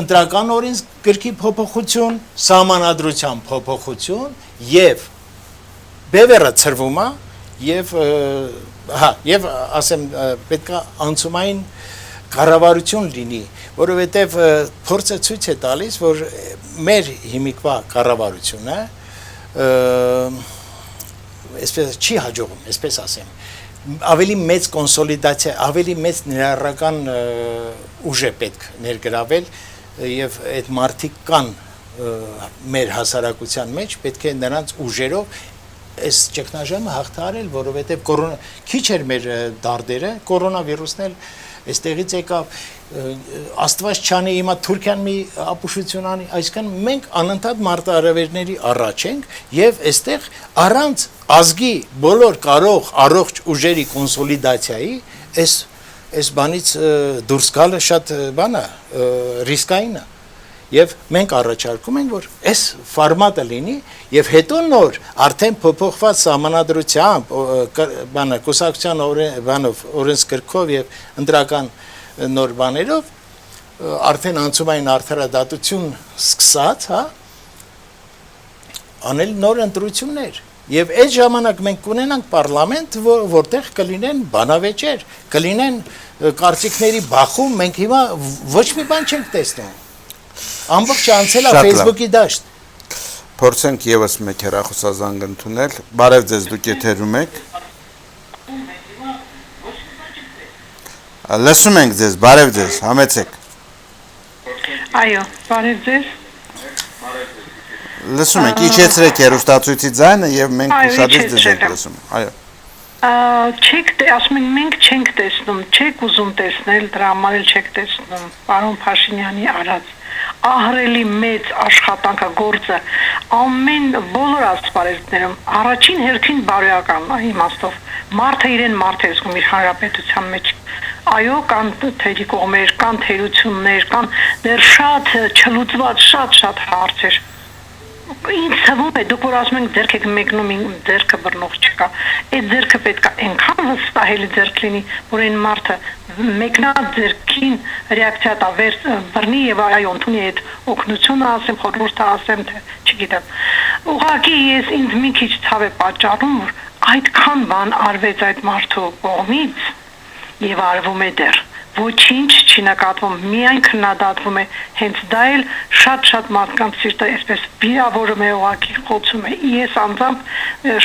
ընտրական օրենսգրքի փոփոխություն, սահմանադրության փոփոխություն եւ բևեռը ծրվում է եւ եւ ասեմ պետքա անցումային կառավարություն լինի, որովհետեւ փորձը ցույց է տալիս, որ մեր հիմիկվա կառավարությունը այսպես չի հաջողում, այսպես ասեմ, ավելի մեծ կոնսոլիդացիա, ավելի մեծ ներառական ուժ է պետք ներգրավել եւ այդ մարտիկ կան մեր հասարակության մեջ, պետք է նրանց ուժերով այս ճգնաժամը հաղթահարել, որովհետեւ քիչ էր մեր դարդերը, կորոնավիրուսն էլ այստեղից եկավ, Աստված չանի, հիմա Թուրքիան մի ապուշություն անի, այսինքն մենք անընդհատ մարտահրավերների առաջ ենք եւ այստեղ առանց ազգի բոլոր կարող առողջ ուժերի կոնսոլիդացիայի այս բանից դուրս գալը շատ բան է, ռիսկային է։ Եվ մենք առաջարկում ենք, որ այս ֆորմատը լինի եւ հետո նոր արդեն փոփոխված սահմանադրությամբ, բանը կուսակցության օրենսգրքով եւ ընտրական նոր բաներով արդեն անցումային արդարադատություն սկսած, հա, անել նոր ընտրություններ։ Եվ այդ ժամանակ մենք կունենանք պարլամենտ, որտեղ կլինեն բանավեճեր, կլինեն կարծիքների բախում, մենք հիմա ոչ մի բան չենք տեսնում։ Ամբողջ անցել է Facebook-ի դաշտ։ Փորձենք եւս մեկ հեռախոսազանգ ընդունել։ Բարև ձեզ, դուք եթերում եք։ Լսում ենք ձեզ, բարև ձեզ, համեցեք։ Այո, բարև ձեզ։ Լսում ենք, իջեցրեք հեռուստացույցի ձայնը եւ մենք ուշադրից ձեզ ենք լսում։ Այո։ Ասում են մենք չենք տեսնում, չեք ուզում տեսնել, դրա համար էլ չեք տեսնում պարոն Փաշինյանի արած ահռելի մեծ աշխատանքը գործը ամեն բոլոր ասպարեզներում առաջին հերթին բարոյական իմաստով մարդը իրեն մարդ է զգում իր հանրապետության մեջ այո կան թերի կողմեր կան թերություններ կան դեռ շատ չլուծված շատ հարցեր ինձ թվում է դուք որ ասում եք ձերք եք մեկնում ձերքը բռնող չկա այդ ձերքը պետք է այնքան վստահելի ձերք լինի որ այն մարդը մեկնած ձերքին ռեակցիա տա բռնի եւ այո ընդունի այդ օգնությունը ասեմ խորհուրդ ասեմ թե չգիտեմ ուղղակի ես ինձ մի քիչ ցավ է պատճառում որ այդքան բան արվեց այդ մարդու կողմից եւ արվում է դեռ ոչինչ չի նկատվում, միայն քննադատվում է, հենց դա էլ շատ մարդկանց սիրտը այսպես վիրավորում է, ուղղակի խոցում է։ Ես անձամբ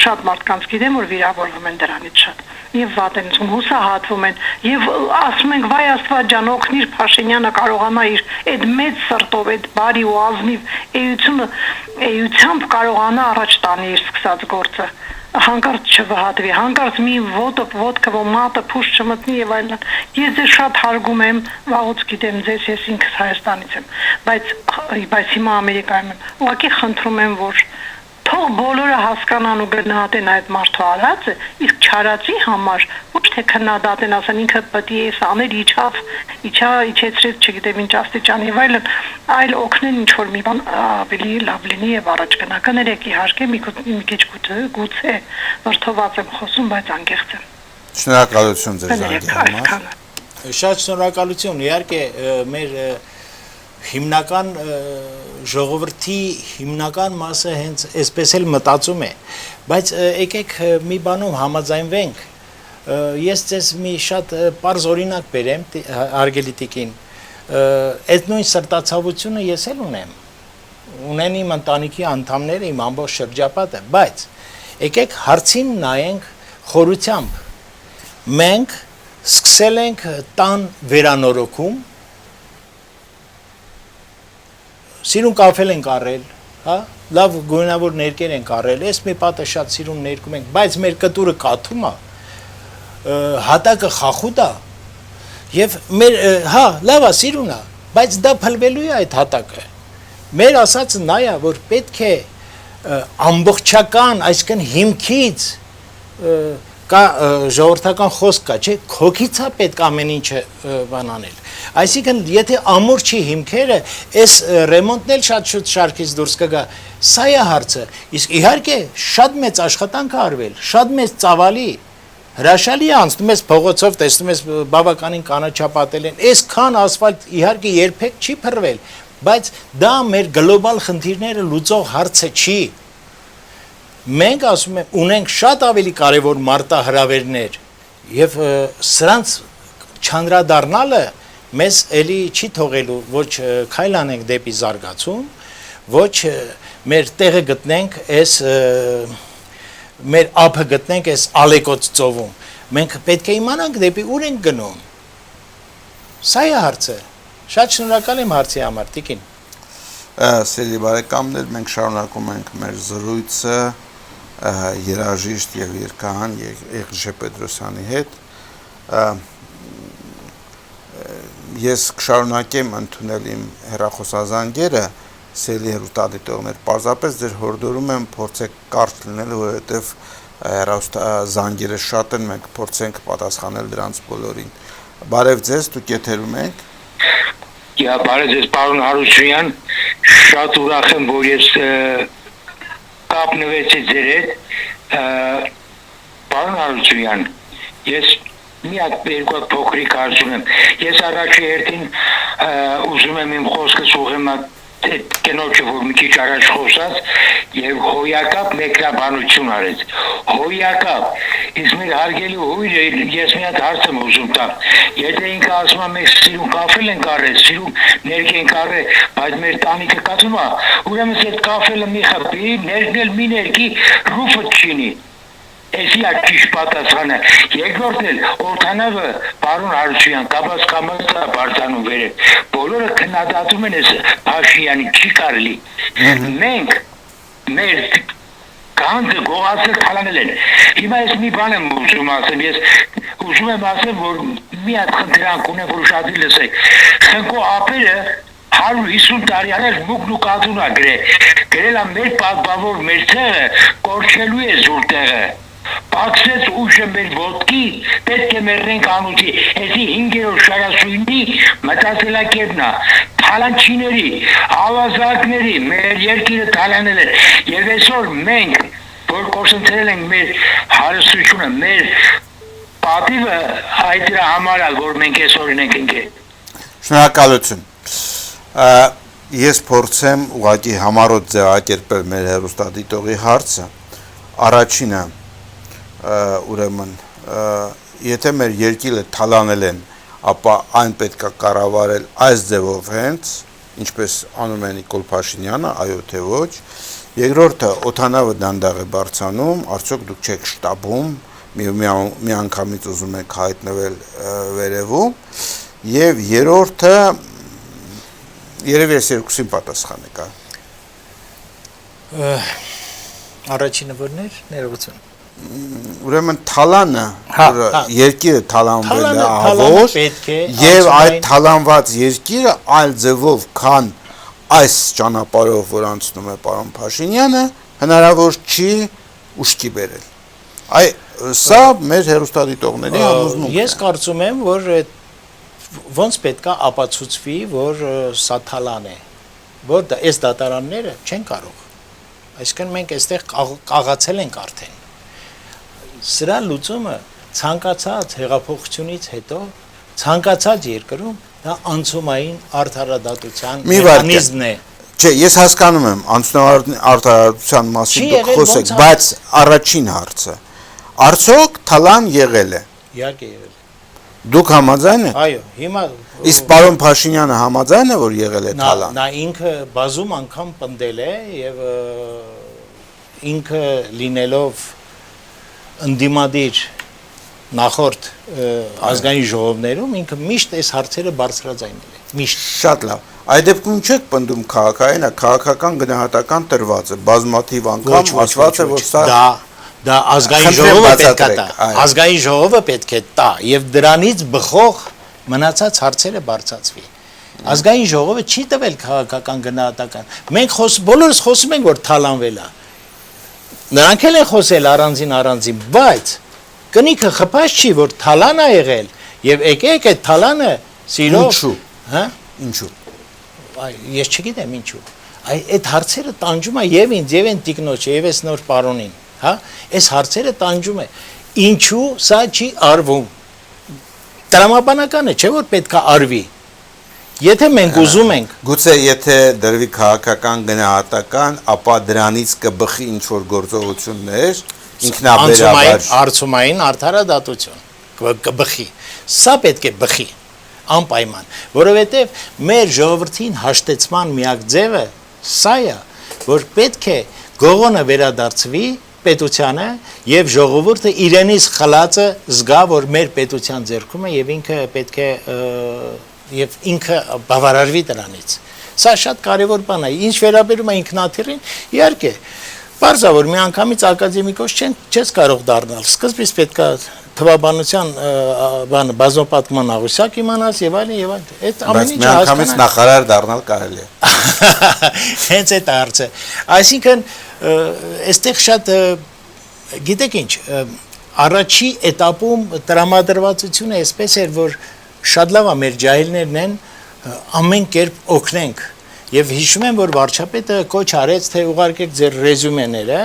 շատ մարդկանց գիտեմ, որ վիրավորվում են դրանից շատ։ Եվ վատ են զգում, հուսահատվում են, եւ ասում ենք, վայ Աստված ջան, օգնիր Փաշինյանը կարողանա իր այդ մեծ սրտով, այդ բարի ու ազնիվ էությամբ կարողանա առաջ տանի իր սկսած գործը։ Հանկարծ չվհատվի, հանկարծ մի ոտքը մատը փուշ չմտնի եւ այլն։ Ես ձեզ շատ հարգում եմ, վաղուց գիտեմ ձեզ, ես ինքս Հայաստանից եմ, բայց հիմա Ամերիկայում եմ։ Ուղղակի խնդրում եմ, որ թող բոլորը հասկանան ու գնահատեն այդ մարդու արածը, իսկ չարածի համար ոչ թե քննադատեն, ասեն ինքը պետք է աներ իջեցրեց, չգիտեմ ինչ աստիճան եւ այլն, այլ օգնեն ինչ որ մի բան ավելի լավ լինի եւ առաջ գնա։ Կներեք իհարկե մի քիչ գուցե վրթոված եմ խոսում, բայց անկեղծ եմ։ Շնորհակալություն ձեր զանգի համար։ Շատ շնորհակալություն, իհարկե մեր հիմնական ժողովրդի հիմնական մասը հենց այսպես էլ մտածում է, բայց եկեք մի բանում համաձայնվենք, ես ձեզ մի շատ պարզ օրինակ բերեմ, հարգելի տիկին, այդ նույն սրտացավությունը ես էլ ունեն իմ ընտանիքի անդամները, իմ ամբողջ շրջապատը, բայց եկեք հարցին նայենք խորությամբ, մենք սկսել ենք տան վերանորոգում, սիրուն կաֆել ենք առել, հա, լավ գույնավոր ներկեր ենք առել, ես մի պատը շատ սիրուն ներկում ենք, բայց մեր կտուրը կաթում է, հատակը խախուտ է, եւ մեր հա, լավ է, սիրուն է, բայց դա փլվելու է այդ հատակը։ Մեր ասածը նա է, որ պետք է ամբողջական, այսինքն հիմքից կա ժողովրդական խոսք կա, չէ, քոքից է պետք ամեն ինչը բան անել։ Այսինքն, եթե ամուր չի հիմքերը, այս ռեմոնտն էլ շատ շուտ շարքից դուրս կգա։ Սա է հարցը։ Իսկ իհարկե շատ մեծ աշխատանք է արվել, շատ մեծ ծավալի, հրաշալի է անցնում ես փողոցով, տեսնում ես բավականին կանաչապատել են։ Այսքան ասֆալտ իհարկե երբեք չի փռվել, բայց դա մեր գլոբալ խնդիրները լուծող հարցը չի։ Մենք ասում եմ, ունենք շատ ավելի կարևոր մարտահրավերներ եւ սրանց չանդրադառնալը մեզ էլի չի թողելու ոչ քայլ անենք դեպի զարգացում, ոչ մեր տեղը գտնենք այս մեր ափը գտնենք այս ալեկոծ ծովում։ Մենք պետք է իմանանք դեպի ուր ենք գնում։ Սա է հարցը։ Շատ շնորհակալ եմ հարցի համար, Տիկին։ Սիրելի բարեկամներ, մենք շարունակում ենք մեր զրույցը երաժիշտ եւ երգահան Եղիշե Պետրոսյանի հետ։ Ես կշարունակեմ ընդունել իմ հեռախոսազանգերը, սիրելի հեռուստադիտողներ, պարզապես ձեր հորդորում եմ փորձեք կարճ լինել, որովհետեւ հեռուստազանգերը շատ են, մենք փորձենք պատասխանել դրանց բոլորին։ Բարև ձեզ, դուք եթերում եք։ Բարև ձեզ, պարոն Հարությունյան, շատ ուրախ եմ, որ ես կապնվեցի ձեր հետ, պարոն Հարությունյան, ես մի հատ երկու հատ փոքրիկ հարց ունեմ, ես առաջի հերթին ուզում եմ իմ խոսքս ուղղեմ այդ կնոջը, որ մի քիչ առաջ խոսած եւ հոյակապ մեկնաբանություն արեց, հոյակապ, իսկ մեր հարգելի հույրը, ես մի հատ հարց եմ ուզում տամ, եթե ինքը ասում է մենք սիրուն կաֆել ենք առել, սիրուն ներք ենք առել, բայց մեր տանիքը կաթում է, ուրեմն այդ կաֆելը մի խփի, ներքն էլ մի ներքի ռուֆը չինի։ Էսի ակիշ պատասխանը, երկրորդն էլ օրթանավը, պարոն Հարությունյան, կաբաց կամաց բարձանում վերև, բոլորը քննադատում են ես Փաշինյանի, չի կարելի, մենք մեր գանձը գողացել թալանել են, հիմա ես մի բան եմ ուզում ասեմ, ես ուզում եմ ասեմ, որ մի հատ խնդրանք ունեմ, որ ուշադիր լսեք, խնկո ափերը 150 տարի առաջ մուկն ու կատուն է գրել է մեր պատբավոր մեր տեղը, կորչելու է զուր տեղը, Պակսեց ուշը մեր ոտքի, պետք է մերնենք անուտի, էսի 5-րդ շարասույնի մտածելակերպն է, թալանչիների, ավազակների, մեր երկիրը թալանել են, եւ այսօր մենք, որ կորսնցրել ենք մեր հարստությունը, մեր պատիվը այդ դրա համար է, որ մենք այսօր ենք ընկել։ Շնորհակալություն։ Ես փորձեմ ուղղակի համառոտ ձևակերպել մեր հեռուստադիտողի հարցը։ Առաջինը ուրեմն եթե մեր երկիրը թալանել են, ապա այն պետք է կառավարել այս ձևով հենց, ինչպես անում է Նիկոլ Փաշինյանը, այո թե ոչ։ Երկրորդը, օդանավը դանդաղ է բարձրանում, արդյոք դուք չեք շտաբում, մի անգամից ուզում եք հայտնվել վերևում, եւ երրորդը, երևի ես երկուսին պատասխան եկա։ Առաջինը որն էր, ներողություն։ Ուրեմն թալանը, երկիրը թալանվել է ավոր, եւ այդ թալանված երկիրը այլ ձևով, քան այս ճանապարհով, որ անցնում է պարոն Փաշինյանը, հնարավոր չի ուշքի բերել։ Սա մեր հեռուստադիտողների համոզմունքն է։ Ես կարծում եմ, որ ոնց պետք է ապացուցվի, որ սա թալան է, որ այս դատարանները չեն կարող։ Այսինքն մենք այստեղ կաղացել ենք արդեն։ Սրա լուծումը ցանկացած հեղափոխությունից հետո ցանկացած երկրում դա անցումային արդարադատության մեխանիզմն է։ Չէ, ես հասկանում եմ արդարադատության մասին դուք խոսեք, բայց առաջին հարցը արդյոք թալան եղել է։ Իհարկե եղել է։ Դուք համաձայն եք։ Այո, հիմա իսկ պարոն Փաշինյանը համաձայն է, որ եղել է թալան։ Նա ինքը բազում անգամ պնդել է եւ ինքը լինելով ընդդիմադիր նախորդ ազգային ժողովներում ինքը միշտ այս հարցերը բարձրաձայնել է։ Միշտ։ Շատ լավ։ Այդ դեպքում չեք պնդում քաղաքային, քաղաքական գնահատական տրված է, բազմաթիվ անգամ ասված է, որ սա դա ազգային Խնդրեմ ժողովը պետք է բացատրեք, տա։ այո։ Ազգային ժողովը պետք է տա եւ դրանից բխող մնացած հարցերը բարձրացվի։ Ազգային ժողովը չի տվել քաղաքական գնահատական։ Մենք բոլորս խոսում ենք, որ թալանվել է։ Նրանք էլ են խոսել առանձին, բայց կնիքը խփած չի, որ թալան է եղել եւ եկեք այդ թալանը սիրով, Ինչու։ հա։ Ինչու։ Ես չգիտեմ ինչու։ Այդ հարցերը տանջում է եւ ինձ եւ այն տիկնոջը եւ այս նոր պարոնին, հա։ Այս հարցերը տանջում է։ Ինչու սա չի արվում։ Տրամաբանականը չէ որ պետքա արվի։ Եթե մենք ուզում ենք, Գուցե եթե դրվի քաղաքական գնահատական, ապա դրանից կբխի ինչ որ գործողություններ, ինքնաբերաբար արցումային արդարադատություն կբխի։ Սա պետք է բխի անպայման, որովհետև մեր ժողովրդին հաշտեցման միակ ձևը սա է, որ պետք է գողոնը վերադարձվի պետությանը եւ ժողովուրդը իրենից խլածը զգա, որ մեր պետության ձեռքում է եւ ինքը պետք է եւ ինքը բավարարվի դրանից։ Սա շատ կարևոր բան է։ Ինչ վերաբերում է ինքնաթիռին, իհարկե, բարձա որ մի անգամից ակադեմիկոս չես կարող դառնալ։ Սկզբից պետք է թվաբանության բազմապատկման աղյուսակ իմանաս եւ այլն եւ այլն։ Այդ ամեն ինչը անգամից նախարար դառնալ կարելի է։ Հենց այդ հարցը։ Այսինքն այստեղ շատ գիտեք ինչ, առաջի этаպում տրամադրվածությունը այսպես էր, որ շատ լավ է մեր ջահիլներն են ամեն կերպ օգնենք եւ հիշում եմ որ վարչապետը կոչ արեց թե ուղարկեք ձեր ռեզյումեները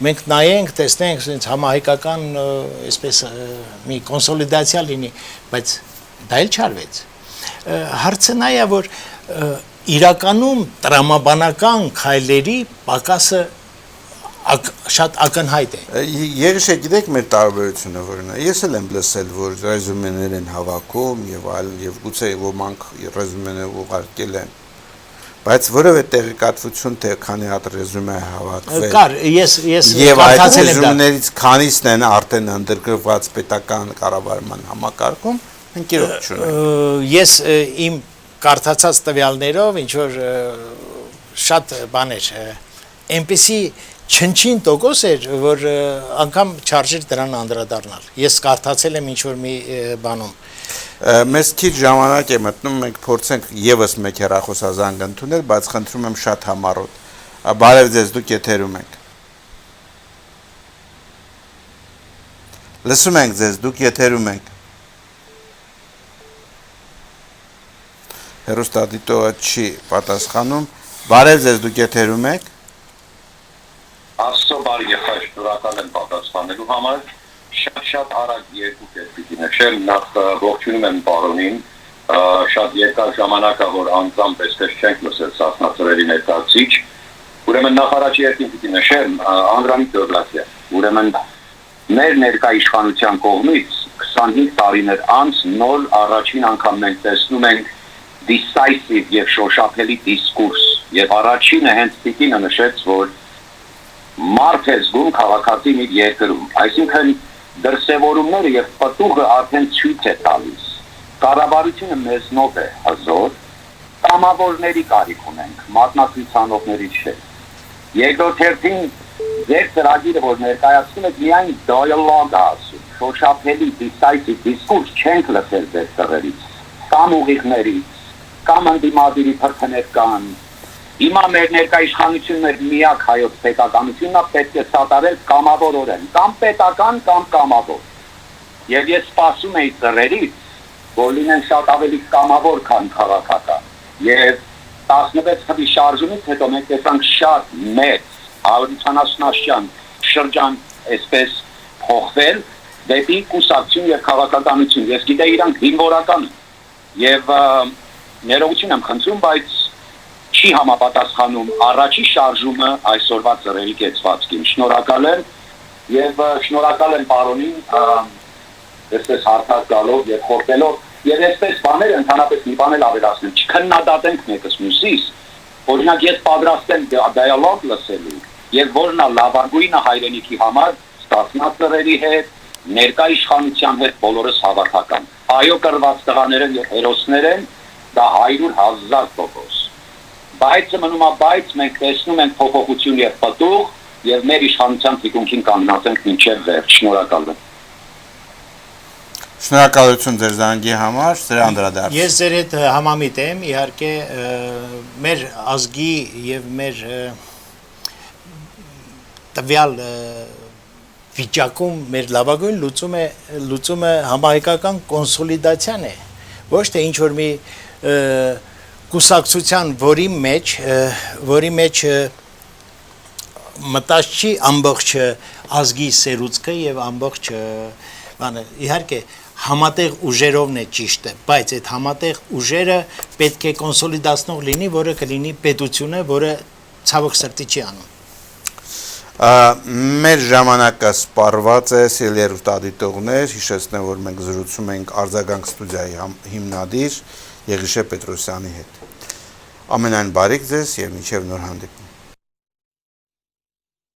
մենք նայենք տեսնենք ասենց համահայկական այսպես մի կոնսոլիդացիա լինի բայց դա էլ չարվեց հարցը նա է որ իրականում տրամաբանական քայլերի պակասը շատ ակնհայտ է։ Երիշե գիտեք մեր տարբերությունը որն է։ Ես էլ եմ լսել, որ ռեզյումեներ են հավաքում եւ այլն եւ գուցե ոմանք ռեզյումեներ ուղարկել են։ Բայց որևէ տեղեկատվություն թե քանի հատ ռեզյումե հավաքվել։ Կար, ես եւ այդ ռեզյումեներից քանիսն են արդեն ընդգրկված պետական կառավարման համակարգում, մենք իրոք չունենք։ Ես իմ կարդացած տվյալներով ինչ որ շատ բաներ այնպեսի չնչին տոկոս էր, որ անգամ չարժեր դրան անդրադառնալ։ Ես կարդացել եմ ինչ-որ մի բանում։ Մեզ քիչ ժամանակ է մտնում, մենք փորձենք եւս մեկ հեռախոսազանգ ընդունել, բայց խնդրում եմ շատ համառոտ։ Բարև ձեզ, դուք եթերում եք։ Լսում ենք ձեզ, դուք եթերում եք։ Հեռուստադիտողը չի պատասխանում։ Բարև ձեզ, դուք եթերում եք։ Աստծո բարի եղա, շնորհակալ եմ պատասխանելու համար։ Շատ արագ երկու կերպ պիտի նշեմ, նախ ողջունում եմ պարոնին, շատ երկար ժամանակ է որ անձամբ էստեղ չենք լսել Սասնացրերի ներկայացիչ, ուրեմն նախ առաջի երկին պիտի նշեմ Անդրանիկ Դովլատյան, ուրեմն մեր ներկա իշխանության կողմից 25 տարիներ անց նոր առաջին անգամ մենք տեսնում ենք decisive եւ շոշափելի դիսկուրս եւ առաջինը հենց Տիկինը նշեց, որ մարդ է զգում քաղաքացին իր երկրում, այսինքն դրսևորումները եւ պտուղը արդեն ցույց է տալիս։ Կառավարությունը մեզնով է հզոր, կամավորների կարիք ունենք, մատնացուցանողների չէ։ Երկրորդ հերթին ձեր ծրագիրը, որ ներկայացնում եք, միայն dialogue ասում, շոշափելի decisive դիսկուրս չենք լսել ձեր տղերից, կամ ուղիղներից, կամ ընդդիմադիրի փրկներ կան։ Հիմա մեր ներկա իշխանությունն էր միակ հայոց պետականությունն է պետք է սատարել կամավորորեն, կամ պետական, կամ կամավոր։ Եվ ես սպասում էի ծռերից, որ լինեն շատ ավելի կամավոր, քան քաղաքական։ Եվ 16 թվականի շարժումից հետո մենք տեսանք շատ մեծ 170-աշյան շրջան այսպես փոխվել դեպի կուսակցություն եւ քաղաքականություն։ Ես գիտեի իրանք զինվորական եւ ներողություն եմ խնդրում, բայց չի համապատասխանում առաջի շարժումը այսօրվա ծռերի կեցվածքին։ Շնորհակալ եմ եւ շնորհակալ եմ պարոնին այսպես հարթակ գալով եւ խորտելով եւ այսպես բաները ընդհանրապես մի բան էլ ավելացնել չքննադատենք մեկս մյուսից օրինակ ես պատրաստ եմ դիալոգ լսելու եւ որն է լավագույնը հայրենիքի համար ստացնած ծռերի հետ ներկա իշխանության հետ բոլորս հավաքական այո կրված տղաներ են եւ հերոսներ են դա 100,000%։ Բայց մնում է բայց մենք տեսնում ենք փոփոխություն եւ պատուղ եւ մեր իշխանության թիկունքին կանգնած ենք մինչեւ վերջ։ Շնորհակալ եմ։ Շնորհակալություն ձեր զանգի համար, ձեր անդրադարձ։ Ես ձեր հետ համամիտ եմ, իհարկե մեր ազգի եւ մեր տվյալ վիճակում մեր լավագույն լուծումը համահայկական կոնսոլիդացիան է, ոչ թե ինչ որ մի կուսակցության, որի մեջ մտած չի ամբողջ ազգի սերուցքը եւ ամբողջ բանը, իհարկե համատեղ ուժերովն է ճիշտը, բայց այդ համատեղ ուժերը պետք է կոնսոլիդացնող լինի, որը կլինի պետությունը, որը ցավոք սրտի չի անում։ Մեր ժամանակը սպառված է, սիրելի հեռուստադիտողներ, հիշեցնեմ, որ մենք զրուցում ենք Արձագանք ստուդիայի հիմնադիր Եղիշե Պետրոսյանի հետ։ Ամենայն բարիք ձեզ եւ մինչեւ նոր հանդիպում։